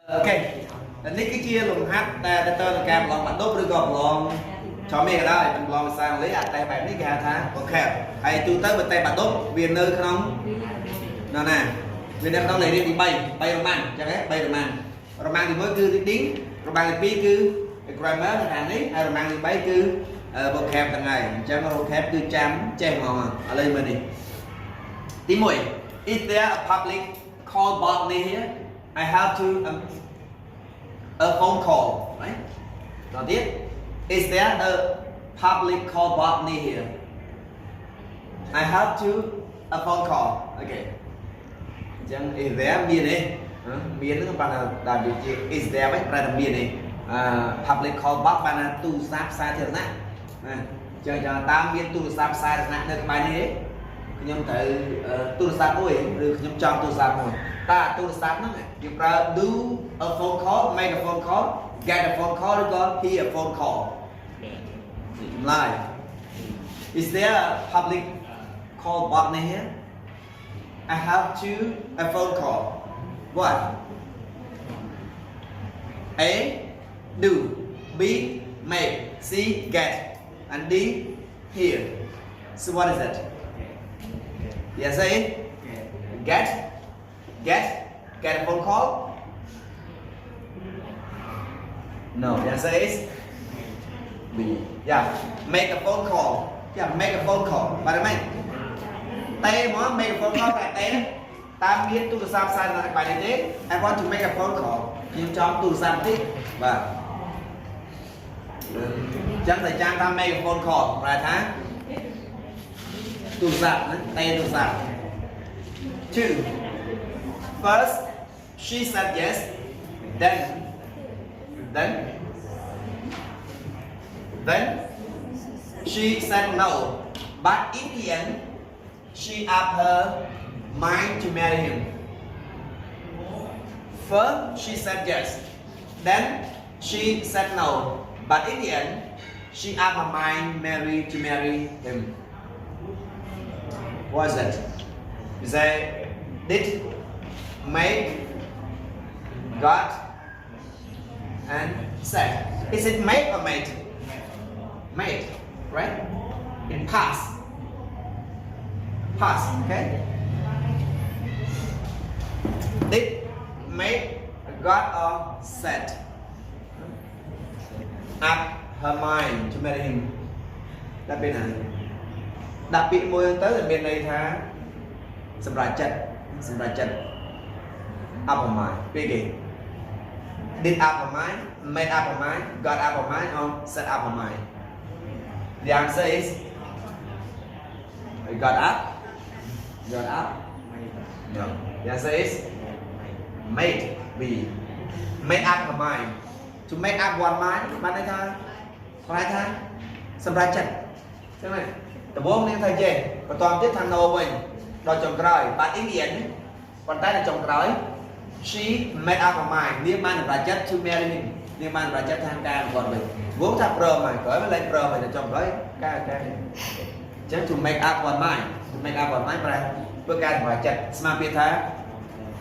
ok nick cái chia lùng hát ta tên là cam lòng bạn đốt rồi còn lòng cho mình đó mình lòng sang lấy tay bạn nick hà thá ok hay tôi tới bên tay bạn đốt viên nơi không nè nè viên đang đâu lấy đi bay bay roman chẳng hết bay roman thì mới cứ tiếng roman thì pi cứ grammar là hàng ấy hay roman thì bay cứ vocab từng ngày chẳng có vocab cứ chăm che màu ở đây mình đi tí mùi is there a public call bot near here I have to a phone call, right? Now this is there a public call bot near here? I have to a phone call. Okay. Chẳng is there miền này, miền nó bằng là điều gì? Is there mấy ra miền này? Public call bot bằng là tu sáp sai thường nè. Chẳng cho ta miền tu sáp sai thường nè được bài này. Nhưng từ tu sáp môi, được nhưng trong tu sáp môi. Ta tu sáp nó này. You can do a phone call, make a phone call, get a phone call, or hear a phone call. Live. Is there a public call button here? I have to a phone call. What? A. Do. B. Make. C. Get. And D. Hear. So what is it? Yes, A. Get. Get a phone call? No, the answer is B. Yeah, make a phone call. Yeah, make a phone call. Bạn ơi, tay mà make a phone call tại tay. Ta biết tu sắp sai là bài này thế. I want to make a phone call. Nhưng trong tu sắp tí. Và chẳng thời trang ta make a phone call vài tháng. Tu sắp, tay tu sắp. Two. First, she said yes, then she said no, but in the end, she asked her mind to marry him. First, she said yes, then she said no, but in the end, she asked her mind to marry him. What is that? You say, did make, got, and said. Is it make or made? Made, right? In past. Past, okay? Did, make, got, or said. Ask her mind to marry him. Đặc biệt này. Đặc biệt môi tới là bên đây tha. Sầm ra chất. Up her mind. Begin. Did up her mind, made up her mind, got up her mind, or set up her mind? The answer is got up. No. The answer is made. B. Made up her mind. To make up one mind, bạn đây thôi. Phải thôi. Sầm ra chất. Thế này. Tập 4 nên thay chê. Và toàn tiếp thằng nô mình. Đòi chồng cõi. Bạn ý nghĩa. Còn tay là chồng cõi. She made up her mind. Nếu man là chất to marry him. Nếu man là chất tham ca còn mình. Vốn thắp pro mà cởi mới lên pro mà chồng cõi. Ca. Chứ to make up one mind. To make up one mind ra. Với ca là chất. Mà biết thá.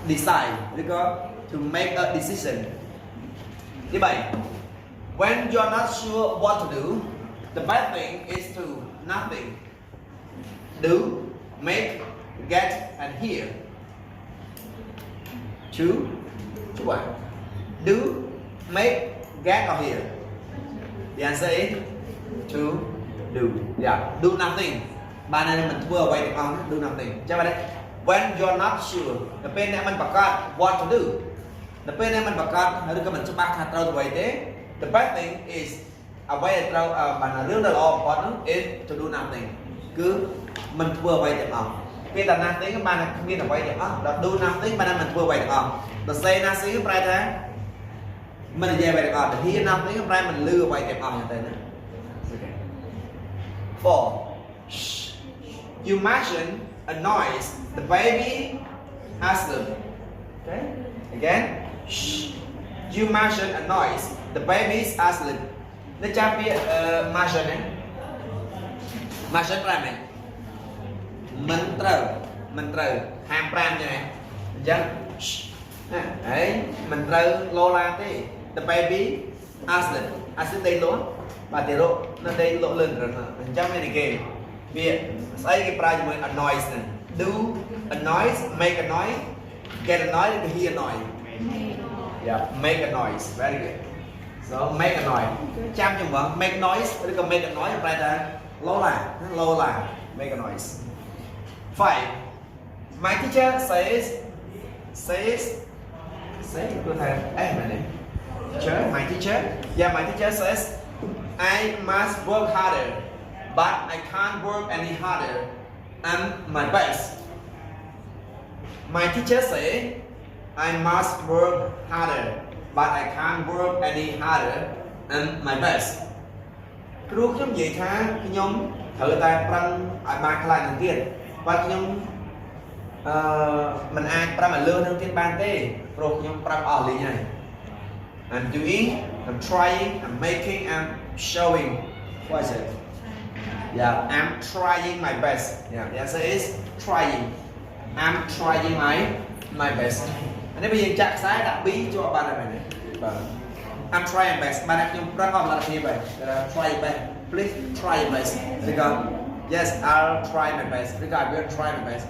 Decide. Để có to make a decision. Thứ 7. When you're not sure what to do, the best thing is to nothing. Do, make, get, and hear. Chú bạn. Do, make, get, or hear. The answer is to do. Yeah, do nothing. Bạn này mình vừa quay được không? Do nothing. Cho bạn đấy. When you're not sure, the pen này mình bảo what to do. The pen này mình bảo hãy đưa mình cho bác hạt trâu vậy thế. The best thing is a way trâu bạn là rất là lo is to do nothing. Cứ mình vừa quay được không? Khi ta năng tiếng các bạn không biết là quay được không? Là do nothing bạn mình vừa quay được không? Là say nothing các bạn thấy mình là về quay được không? Thì hear nothing các bạn mình lừa quay được không như thế này. 4. You mention a noise the baby has done. Okay. Again. You mention a noise the baby's asleep. Nó cha biết mention này. Mention ra này. Mìnhត្រូវ ហាម5ចឹងណាអញ្ចឹង đấy mình rơi lô la thế the baby asleep đây luôn và tiền độ nó đây lộ lên rồi mình chăm cái game việc xây cái price mới a noise này do a noise make a noise get a noise hear a noise yeah make a noise very good so make a noise chăm chừng vợ make noise rồi còn make a noise phải là lô là make a noise. 5 my teacher says good time my teacher yeah my teacher says I must work harder but I can't work any harder I'm my best. My teacher say I must work harder but I can't work any harder I'm my best. Cú nhóm gì tha nhóm thử ta prăng ở ba cái này tiền và nhóm mình ai prăng mà lương hơn tiền ban tê rồi nhóm prăng ở lý này I'm doing I'm trying I'm making I'm showing what is it yeah I'm trying my best yeah the answer is trying I'm trying my best anh ấy bây giờ chặt sai đã bí cho bạn này này I'm trying my best bạn này nhóm prăng ở là gì vậy try your best please try your best because yes I'll try my best because I will try my best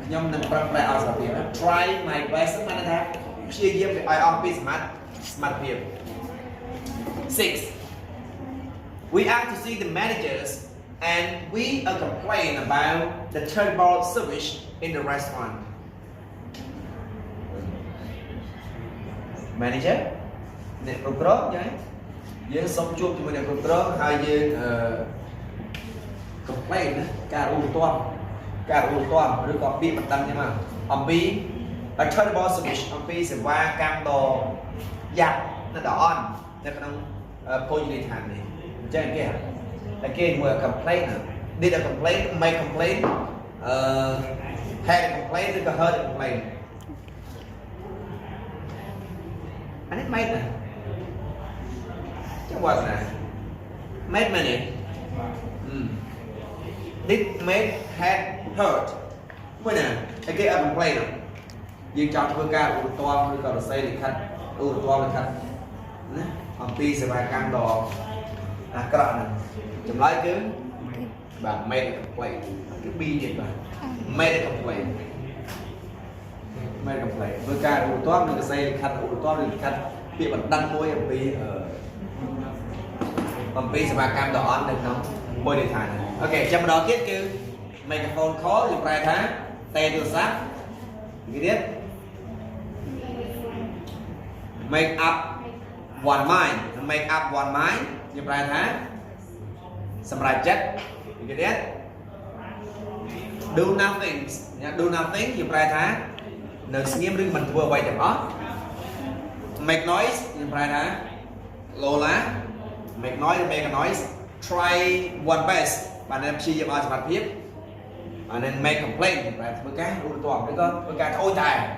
nhóm nâng prăng lại ở sao try my best mà nó thế chia diêm để ai on piece smart here. 6 we have to see the managers and we are complaining about the terrible service in the restaurant. Manager nè control vậy dương sống chuột thì mình được control hai dương complain cả u toan rồi còn bị mặt đăng nhưng mà ông bị a terrible service ông bị sẽ qua cam đồ giặt nó đỏ on cho cái positive thành này cho anh kia anh kia vừa complain did a complain make complain had a complain rồi có heard a complain anh ấy made này chắc was này made many did made had heard mới nè anh kia a complain rồi dương chọn phương ca u toan rồi còn xây để khách u toan là khách ông pi sẽ bài cam đồ cọ này chấm lấy chứ và made a complaint cái bi gì mà made a complaint với ca u toan được xây khách u toan được khách bị bật đăng môi ông pi sẽ bài cam đồ on được không môi điện thoại này ok trong đó kết chứ make a phone call thì phải tháng tay tôi sát cái biết make up one mind như vậy hả xong ra chết như thế do nothing như vậy hả nơi nghiêm riêng mình vừa vậy chẳng đó make noise như vậy hả lô lá make noise try one best bạn em chia cho bạn mặt tiếp bạn nên make complaint như vậy với cái toàn với cái ôi tài